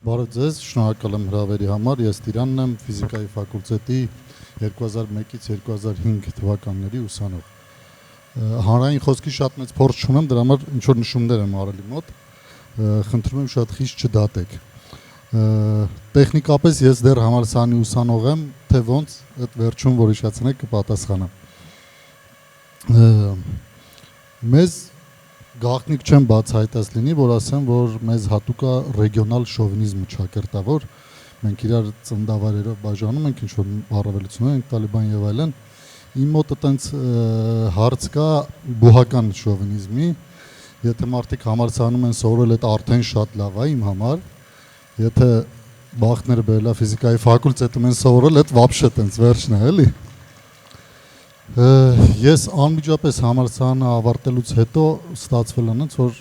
Բարև ձեզ, շնորհակալ եմ հրավերի համար, ես Տիրանն եմ, ֆիզիկայի ֆակուլտետի 2001-ից 2005 թվականների ուսանող։ Հանրային խոսքի շատ մեծ փորձ չունեմ, դրա համար ինչ-որ նշումներ եմ արել մոտ, խնդրում եմ շատ խիստ չդատեք։ Տեխնիկապես ես դեռ համալսարանի ուսանող եմ, թե ոնց այդ վերջում որ հիշեցնեք կպատասխանեմ։ Մեզ գաղտնիք չեմ բացահայտած լինի, որ ասեմ, որ մեզ հատուկ է ռեգիոնալ շովինիզմը ճակերտավոր, մենք իրար ծննդավայրերով բաժանում ենք, ինչ-որ առավելություններ ենք տալի բան եւ այլն։ Իմ մոտ այտենց հարց կա բուհական շովինիզմի, եթե մարդիկ համալսարանում են սովորել, այդ արդեն շատ լավ է իմ համար, եթե բախտները բերելա ֆիզիկայի ֆակուլտետում են սովորել, այդ вообще այտենց վերջն է, էլի։ Ես անմիջապես համալսարանը ավարտելուց հետո ստացվել անց որ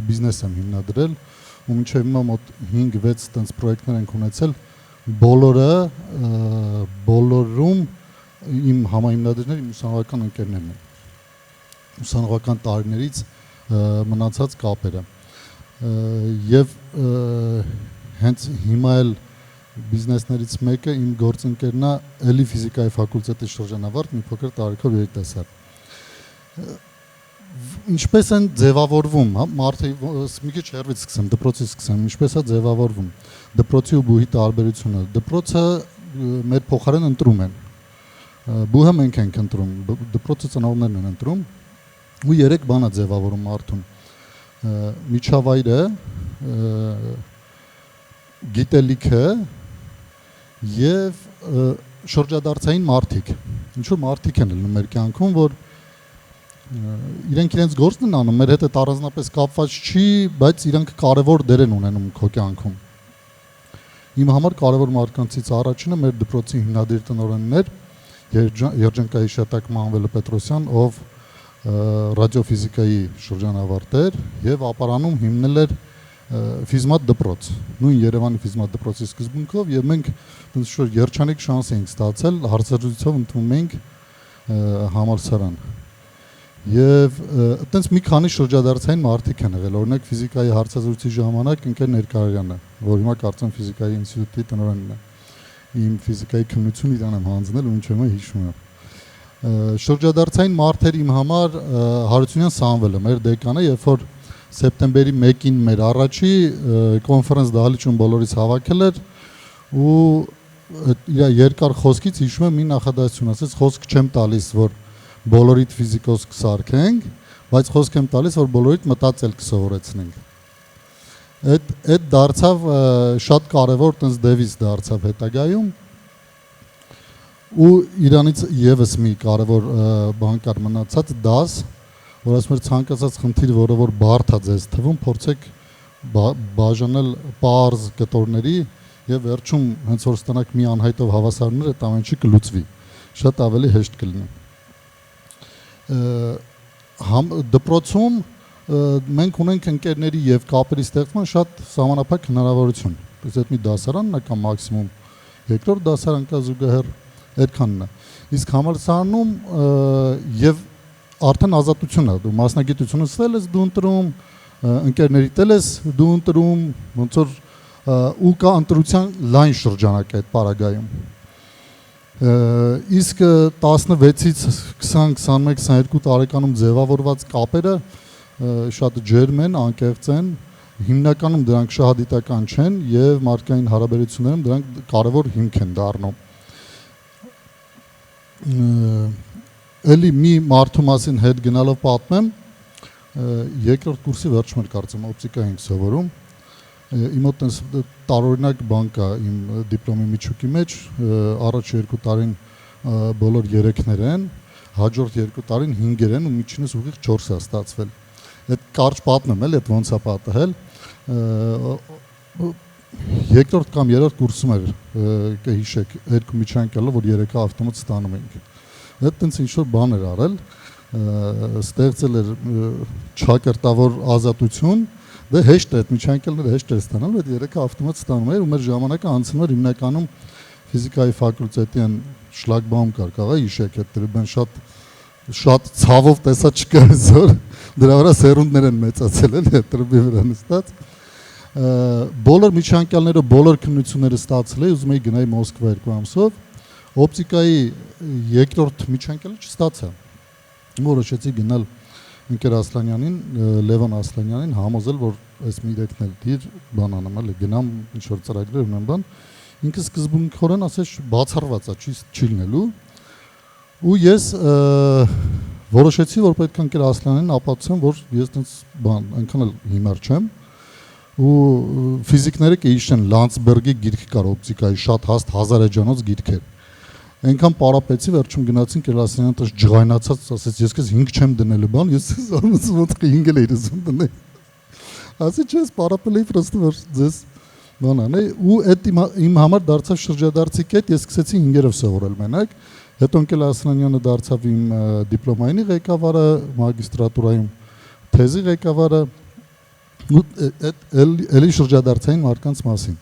բիզնես եմ հիմնադրել ու մինչև հիմա մոտ 5-6 տենց պրոյեկտներ ենք ունեցել բոլորում իմ համահիմնադիրները իմ ուսանողական ընկերներն են ուսանողական տարիներից մնացած կապերը եւ հենց հիմա էլ բիզնեսներից մեկը իմ գործընկերն է էլի ֆիզիկայի ֆակուլտետի շրջանավարտ մի փոքր տարիքով երիտասարդ ինչպես են ձևավորվում մարդը մի քիչ հեռվից սկսեմ դպրոցից սկսեմ ինչպես է ձևավորվում դպրոցի ու բուհի տարբերությունը դպրոցը մեր փոխարեն ընտրում են բուհը մենք ենք ընտրում դպրոցը ծնողներն են ընտրում ու 3 բան է ձևավորում մարդուն միջավայրը գիտելիքը եւ շրջադարձային մարդիկ ինչ որ մարդիկ են լինում մեր կյանքում որ իրենք իրենց գործն են անում մեր հետ այդ առանձնապես կապված չի բայց իրենք կարևոր դեր են ունենում քո կյանքում իմ համար կարևոր մարդկանցից առաջինը մեր դպրոցի հիմնադիր տնօրենն էր Երջանկայի Շատակ Մանվելը Պետրոսյան ով ռադիոֆիզիկայի շրջանավարտ էր եւ ապարանում հիմնել էր ֆիզմատ դպրոց, նույն Երևանի ֆիզմատ դպրոցի սկզբունքով եւ մենք ինչ-որ երջանիկ շանս էինք ստացել, հարցազրույցով ընդունում էինք համալսարան։ Եվ այտենց մի քանի շրջադարձային մարդիկ են եղել, օրինակ ֆիզիկայի հարցազրույցի ժամանակ ընկեր Ներկարյանը, որ հիմա կարծեմ ֆիզիկայի ինստիտուտի տնօրենն է։ Իմ ֆիզիկայի քննություն իրան եմ հանձնել ու ինչ-որ հիշում եմ։ Շրջադարձային մարդեր իմ համար Հարությունյան Սամվելը, մեր դեկանը, երբ որ սեպտեմբերի 1-ին մեր առաջի կոնֆերանս դահլիճում բոլորից հավաքել էր ու իր երկար խոսքից հիշում եմ մի նախադասություն ասեց խոսք չեմ տալիս որ բոլորիդ ֆիզիկոս կսարքենք բայց խոսք եմ տալիս որ բոլորիդ մտածել կսովորեցնենք այդ դարձավ շատ կարևոր տենց դևիզ դարձավ հետագայում ու իրանից եւս մի կարևոր բան կար մնացած դաս որ ասում էր ցանկացած խնդիր, որը որ բարդ է ձեզ թվում, փորձեք բաժանել պարզ կտորների եւ վերջում հենց որ ստանաք մի անհայտով հավասարներ, այդ ամեն ինչը կլուծվի։ Շատ ավելի հեշտ կլինի։ Դպրոցում մենք ունենք ընկերների եւ կապերի ստեղծման շատ սահմանափակ հնարավորություն։ Պես այդ մի դասարանն է կամ մաքսիմում երկրորդ դասարան կա զուգահեռ այդքանն է։ Իսկ համալսարանում եւ արդեն ազատություն է, դու մասնագիտությունը ստել ես դու ընտրում, ընկերներիդ ես դու ընտրում, ոնց որ ու կա ընտրության լայն շրջանակ այդ պարագայում։ Իսկ 16-ից 20, 21, 22 տարեկանում ձևավորված կապերը շատ ջերմ են, անկեղծ են, հիմնականում դրանք շահադիտական չեն եւ մարդկային հարաբերություններում դրանք կարևոր հիմք են դառնում։ Էլի մի մարդու մասին հետ գնալով պատմեմ, երկրորդ կուրսի վերջում էլ կարծեմ օպտիկա ենք սովորում, իմ մոտ տարօրինակ բան կա իմ դիպլոմի միջուկի մեջ, առաջ 2 տարին բոլոր 3-ներ են, հաջորդ 2 տարին 5-եր են ու միջինս ուղիղ 4 է ստացվել։ Այդ կարճ պատմեմ էլ, այդ ոնց է պատահել։ Երկրորդ կամ երրորդ կուրսում էր կհիշեք 2 միջանկյալով, որ 3-ը ավտոմատ ստանում ենք։ Այդ տենց ինչ-որ բան էր արել, ստեղծել էր ճակերտավոր ազատություն, դե հեշտ է, այդ միջանկյալները հեշտ էր ստանալ, այդ 3-ը ավտոմատ ստանում էր ու մեր ժամանակը անցնում էր հիմնականում ֆիզիկայի ֆակուլտետի են շլագբաում կար, կաղա հիշեք, այդ դրան շատ ցավով տեսա չկա այսօր, դրա վրա սերունդներ են մեծացել էլ այդ տրբի վրա նստած, բոլոր միջանկյալները, բոլոր քննությունները ստացել էի, ուզում էի գնայի Մոսկվա 2 ամսով, օպտիկայի երկրորդ միջանկյալը չստացա։ Որոշեցի գնալ ընկեր Ասլանյանին, Լևոն Ասլանյանին համոզել, որ այս մի իրեքն էլ դիր բան անեմ, էլի գնամ ինչ որ ծրագրեր ունեմ բան։ Ինքը սկզբունքորեն ասեց բացառված է, չի լինելու։ Ու ես որոշեցի, որ պետք է ընկեր Ասլանյանին ապացուցեմ, որ ես այնպես բան այնքան էլ հիմար չեմ։ Ու ֆիզիկները կհիշեն Լանցբերգի գիրք կար օպտիկայի շատ հաստ 1000 էջանոց գիրք էր։ Այնքան պարապեցի, վերջում գնացին Կերասյանյան տես ջղայնացած, ասեց ես քեզ 5 չեմ դնելու բան, ես զարմացա ոնց 5 էլ էի ուզում դնել։ Ասեց ես պարապել էի պրոստը որ ձեզ բան անեի ու այդ իմ համար դարձավ շրջադարձի կետ, ես սկսեցի 5-երով սովորել մենակ, հետո ընկել Ասլանյանը դարձավ իմ դիպլոմային ղեկավարը, մագիստրատուրայում թեզի ղեկավարը ու այդ էլի շրջադարձային մարդկանց մասին։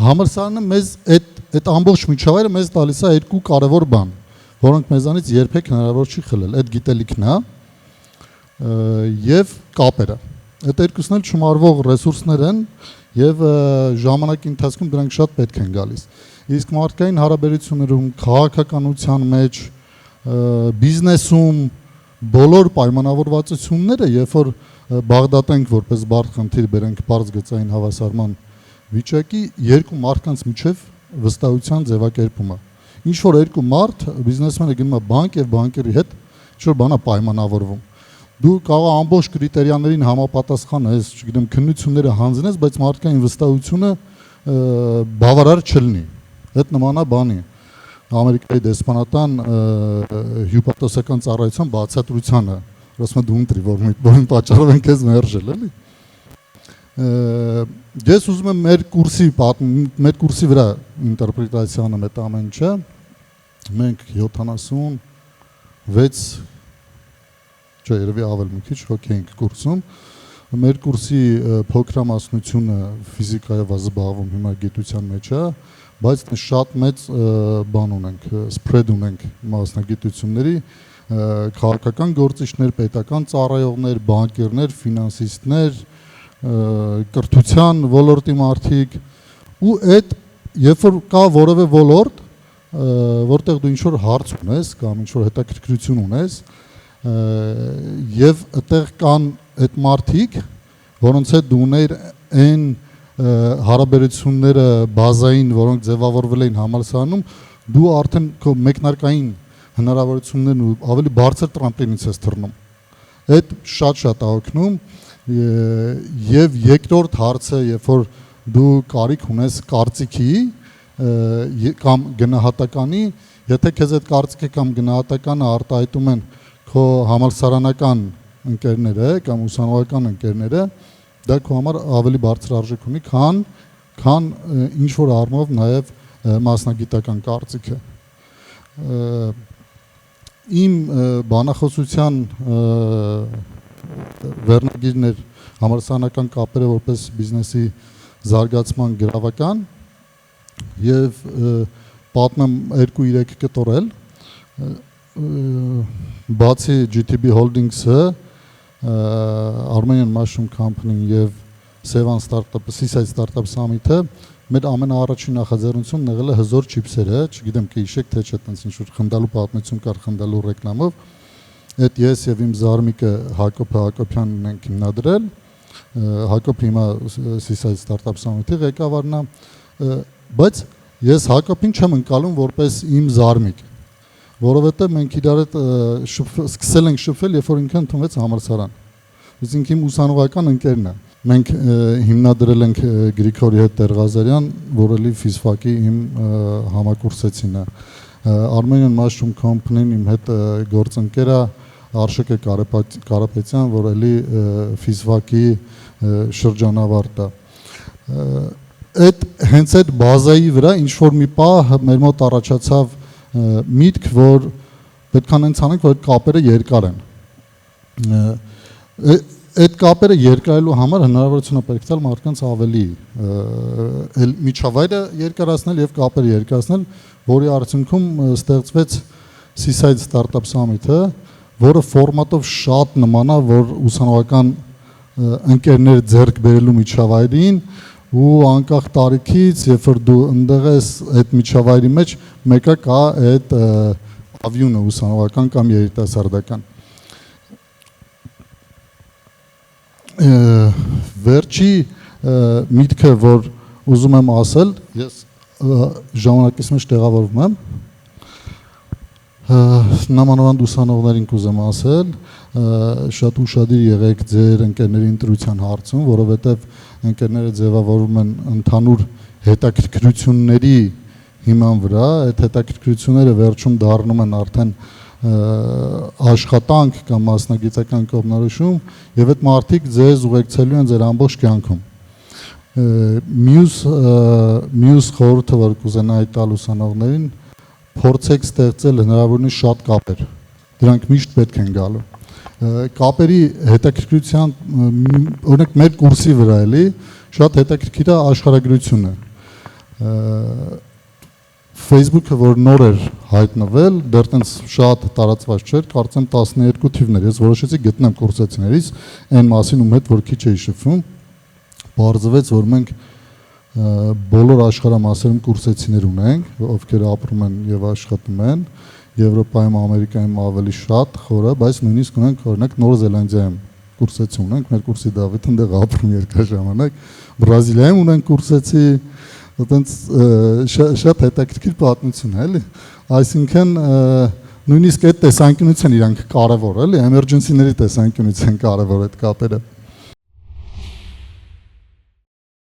Համալսարանը մեզ այդ ամբողջ միջավայրը մեզ տալիս է երկու կարևոր բան, որոնք մեզանից երբեք հնարավոր չի խլել, այդ գիտելիքն է եւ կապերը։ Այդ երկուսն էլ չմարվող ռեսուրսներ են եւ ժամանակի ընթացքում դրանք շատ պետք են գալիս։ Իսկ մարդկային հարաբերություններում, քաղաքականության մեջ, բիզնեսում բոլոր պայմանավորվածությունները, երբ որ Բաղդադենք որպես բարդ խնդիր բերենք բարձ գծային հավասարման վիճակի, երկու մարդկանց միջև վստահության ձևակերպումը։ Ինչ որ երկու մարդ բիզնեսմենը գնում է բանկ եւ բանկերի հետ ինչ որ բան է պայմանավորվում։ Դու կարող ես ամբողջ կրիտերիաներին համապատասխան ես, չգիտեմ, քննությունները հանձնես, բայց մարդկային վստահությունը բավարար չլինի։ Այդ նման է բանի։ Ամերիկայի դեսպանատան հյուպատոսական ծառայության բացատրությանը, ասում եմ դու ընտրի, որին պատճառով են քեզ մերժել, էլի։ Ես ուզում եմ մեր կուրսի վրա ինտերպրետացիան եմ այդ ամեն ինչը։ Մենք 76 չէ, երևի ավել մի քիչ հոգի ենք կուրսում։ Մեր կուրսի փոքրամասնությունը ֆիզիկայով զբաղվում հիմա գիտության մեջ է, բայց շատ մեծ բան ունենք, սփրեդ ունենք մասնագիտությունների, քաղաքական գործիչներ, պետական ծառայողներ, բանկերներ, ֆինանսիստներ, կրթության ոլորտի մարդիկ ու այդ երբ որ կա որևէ ոլորտ, որտեղ դու ինչ-որ հարց ունես կամ ինչ-որ հետաքրքրություն ունես եւ այդտեղ կան այդ մարդիկ, որոնց հետ դու ուներ այն հարաբերությունները բազային, որոնք ձևավորվել էին համալսարանում, դու արդեն քո մեկնարկային հնարավորություններն ու ավելի բարձր տրամպլինից ես թռնում։ Այդ շատ է օգնում եւ երկրորդ հարցը, երբ որ դու կարիք ունես կարծիքի կամ գնահատականի, եթե քեզ այդ կարծիքը կամ գնահատականը արտահայտում են քո համալսարանական ընկերները կամ ուսանողական ընկերները, դա քո համար ավելի բարձր արժեք ունի, քան ինչ որ առումով նաև մասնագիտական կարծիքը։ Իմ բանախոսության վերնագիրն էր համալսարանական կապերը որպես բիզնեսի զարգացման գրավական եւ պատմեմ 2-3 կտորել, բացի GTB Holdings-ը, Armenian Mushroom Company եւ Sevan Startup-ը, Seaside Startup Summit-ը մեր ամենաառաջին նախաձեռնությունն եղել է հզոր չիպսերը, չգիտեմ կհիշեք թե չէ, տենց ինչ որ խնդալու պատմություն կար խնդալու ռեկլամով։ Այդ ես եւ իմ զարմիկը Հակոբ Հակոբյանն ենք հիմնադրել։ Հակոբը հիմա Seaside Startup Summit-ի ղեկավարն է, բայց ես Հակոբին չեմ ընկալում որպես իմ զարմիկ, որովհետեւ մենք իրար հետ սկսել ենք շփվել, երբ որ ինքը ընդունվեց համալսարան։ Իսկ իմ ուսանողական ընկերն է։ Մենք հիմնադրել ենք Գրիգորի հետ Տեր-Ղազարյան, որ էլի ֆիզֆակի իմ համակուրսեցին է։ Armenian Mushroom Company-ն իմ հետ գործընկեր է Արշակե Կարապետյան, որ էլի ֆիզֆակի շրջանավարտ է։ Այդ հենց այդ բազայի վրա ինչ որ մի պահ մեր մոտ առաջացավ միտք, որ պետք է այնց անենք, որ այդ կապերը երկար են։ Այդ կապերը երկարելու համար հնարավորություն է պետք տալ մարդկանց ավելի միջավայրը երկարացնել եւ կապերը երկարացնել, որի արդյունքում ստեղծվեց Seaside Startup Summit-ը, որը ֆորմատով շատ նման է, որ ուսանողական ընկերներ ձեռք բերելու միջավայրին ու անկախ տարիքից, երբ որ դու ընդեղ ես այդ միջավայրի մեջ, մեկը կա այդ ավյունը ուսանողական կամ երիտասարդական։ Վերջի միտքը, որ ուզում եմ ասել, ես ժամանակից մեջ տեղավորվում եմ, նամանավանդ ուսանողներին կուզեմ ասել, շատ ուշադիր եղեք ձեր ընկերների ընտրության հարցում, որովհետև ընկերները ձևավորվում են ընդհանուր հետաքրքրությունների հիման վրա, այդ հետաքրքրությունները վերջում դառնում են արդեն աշխատանք կամ մասնագիտական կողմնորոշում եւ այդ մարդիկ ձեզ ուղեկցելու են ձեր ամբողջ կյանքում։ Մյուս խորհուրդը, որ կուզենայի տալ ուսանողներին, փորձեք ստեղծել հնարավորինս շատ կապեր, դրանք միշտ պետք են գալու։ Կապերի հետաքրքրության, օրինակ մեր կուրսի վրա էլի, շատ հետաքրքիր է աշխարհագրությունը։ Facebook-ը, որ նոր էր հայտնվել, դեռ տենց շատ տարածված չէր, կարծեմ 12 թիվներ, ես որոշեցի գտնեմ կուրսեցիներից, այն մասին ում հետ, որ քիչ էի շփվում, բարձվեց, որ մենք բոլոր աշխարհամասերում կուրսեցիներ ունենք, ովքեր ապրում են եւ աշխատում են, Եվրոպայում, Ամերիկայում ավելի շատ խորը, բայց նույնիսկ ունենք օրինակ Նոր Զելանդիայում կուրսեցի ունենք, մեր կուրսի Դավիթ ընդեղ ապրում երկար ժամանակ, Բրազիլիայում ունենք կուրսեցի, այտենց շատ հետաքրքիր պատմություն է, էլի, այսինքն նույնիսկ այդ տեսանկյունից են իրանք կարևոր, էլի, էմերջենսիների տեսանկյունից են կարևոր այդ կապերը։